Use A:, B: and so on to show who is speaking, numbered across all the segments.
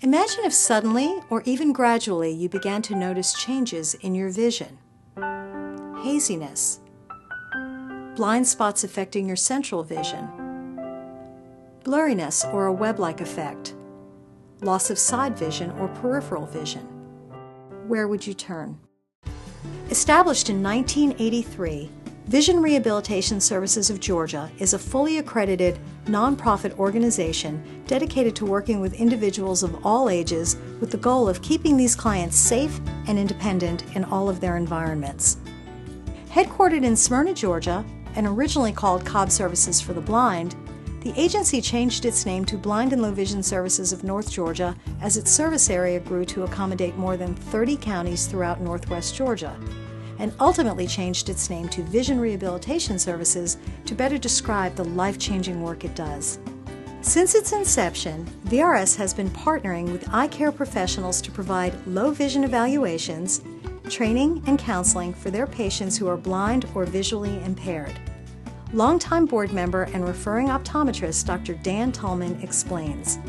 A: Imagine if suddenly, or even gradually, you began to notice changes in your vision. Haziness, blind spots affecting your central vision, blurriness or a web-like effect, loss of side vision or peripheral vision. Where would you turn? Established in 1983, Vision Rehabilitation Services of Georgia is a fully accredited, nonprofit organization dedicated to working with individuals of all ages with the goal of keeping these clients safe and independent in all of their environments. Headquartered in Smyrna, Georgia, and originally called Cobb Services for the Blind, the agency changed its name to Blind and Low Vision Services of North Georgia as its service area grew to accommodate more than 30 counties throughout Northwest Georgia, and ultimately changed its name to Vision Rehabilitation Services to better describe the life-changing work it does. Since its inception, VRS has been partnering with eye care professionals to provide low vision evaluations, training, and counseling for their patients who are blind or visually impaired. Longtime board member and referring optometrist Dr. Dan Tallman explains.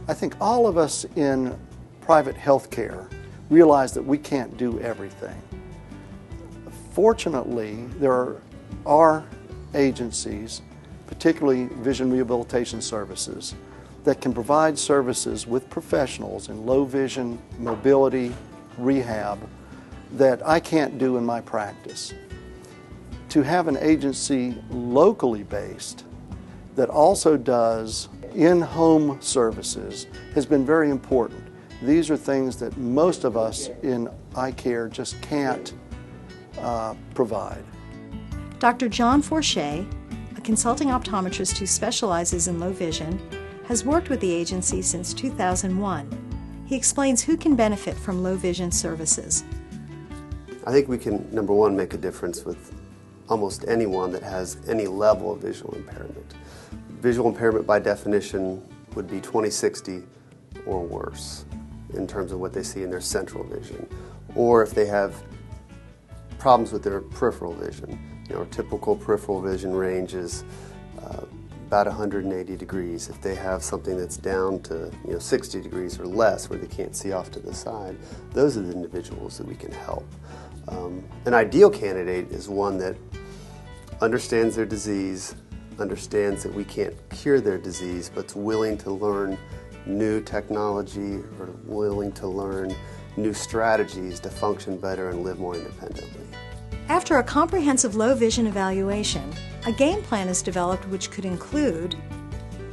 B: I think all of us in private health care realize that we can't do everything. Fortunately, there are agencies, particularly Vision Rehabilitation Services, that can provide services with professionals in low vision, mobility, rehab that I can't do in my practice. To have an agency locally based that also does in-home services has been very important. These are things that most of us in eye care just can't provide.
A: Dr. John Forshey, a consulting optometrist who specializes in low vision, has worked with the agency since 2001. He explains who can benefit from low vision services.
C: I think we can, number one, make a difference with almost anyone that has any level of visual impairment. Visual impairment by definition would be 20/60 or worse in terms of what they see in their central vision, or if they have problems with their peripheral vision. Typical peripheral vision range is about 180 degrees. If they have something that's down to 60 degrees or less where they can't see off to the side, those are the individuals that we can help. An ideal candidate is one that understands their disease, understands that we can't cure their disease, but's willing to learn new technology or willing to learn new strategies to function better and live more independently.
A: After a comprehensive low vision evaluation, a game plan is developed which could include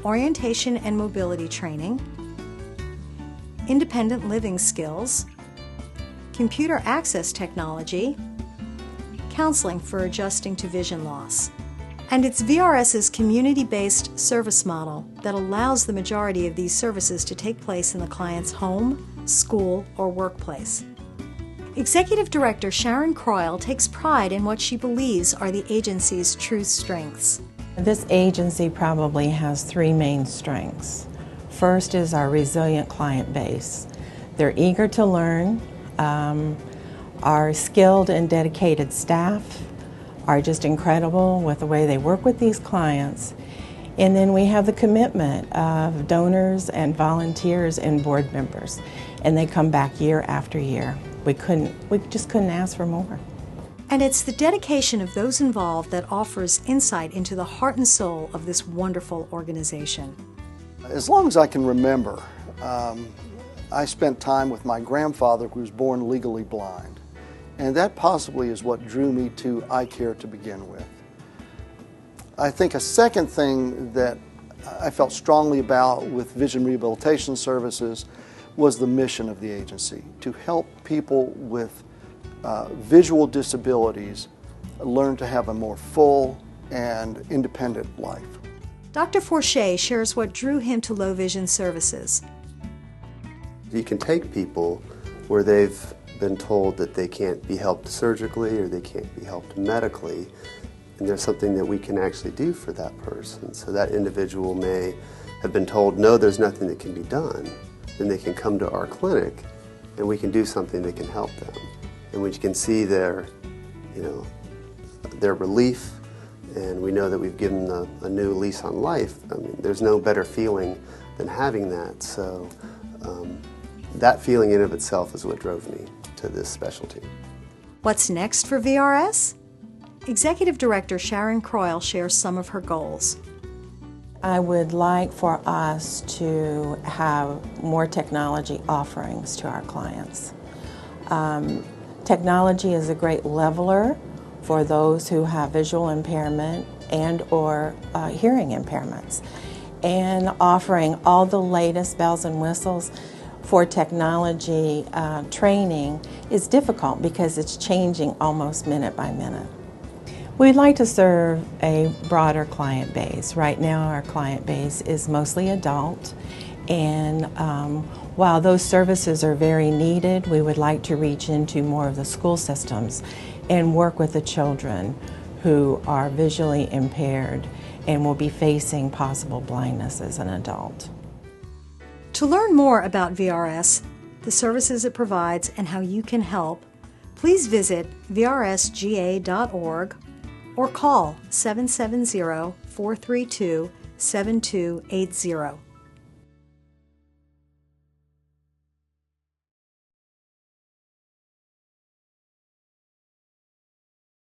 A: orientation and mobility training, independent living skills, computer access technology, counseling for adjusting to vision loss. And it's VRS's community-based service model that allows the majority of these services to take place in the client's home, school, or workplace. Executive Director Sharon Croyle takes pride in what she believes are the agency's true strengths.
D: This agency probably has three main strengths. First is our resilient client base. They're eager to learn. Our skilled and dedicated staff are just incredible with the way they work with these clients. And then we have the commitment of donors and volunteers and board members. And they come back year after year. We just couldn't ask for more.
A: And it's the dedication of those involved that offers insight into the heart and soul of this wonderful organization.
B: As long as I can remember, I spent time with my grandfather who was born legally blind. And that possibly is what drew me to eye care to begin with. I think a second thing that I felt strongly about with Vision Rehabilitation Services was the mission of the agency, to help people with visual disabilities learn to have a more full and independent life.
A: Dr. Forshey shares what drew him to low vision services.
C: You can take people where they've been told that they can't be helped surgically or they can't be helped medically, and there's something that we can actually do for that person. So that individual may have been told, no, there's nothing that can be done. Then they can come to our clinic and we can do something that can help them. And we can see their relief, and we know that we've given them a new lease on life. I mean, there's no better feeling than having that. So that feeling in of itself is what drove me to this specialty.
A: What's next for VRS? Executive Director Sharon Croyle shares some of her goals.
D: I would like for us to have more technology offerings to our clients. Technology is a great leveler for those who have visual impairment and or hearing impairments. And offering all the latest bells and whistles for technology training is difficult because it's changing almost minute by minute. We'd like to serve a broader client base. Right now our client base is mostly adult, and while those services are very needed, we would like to reach into more of the school systems and work with the children who are visually impaired and will be facing possible blindness as an adult.
A: To learn more about VRS, the services it provides, and how you can help, please visit vrsga.org or call 770-432-7280.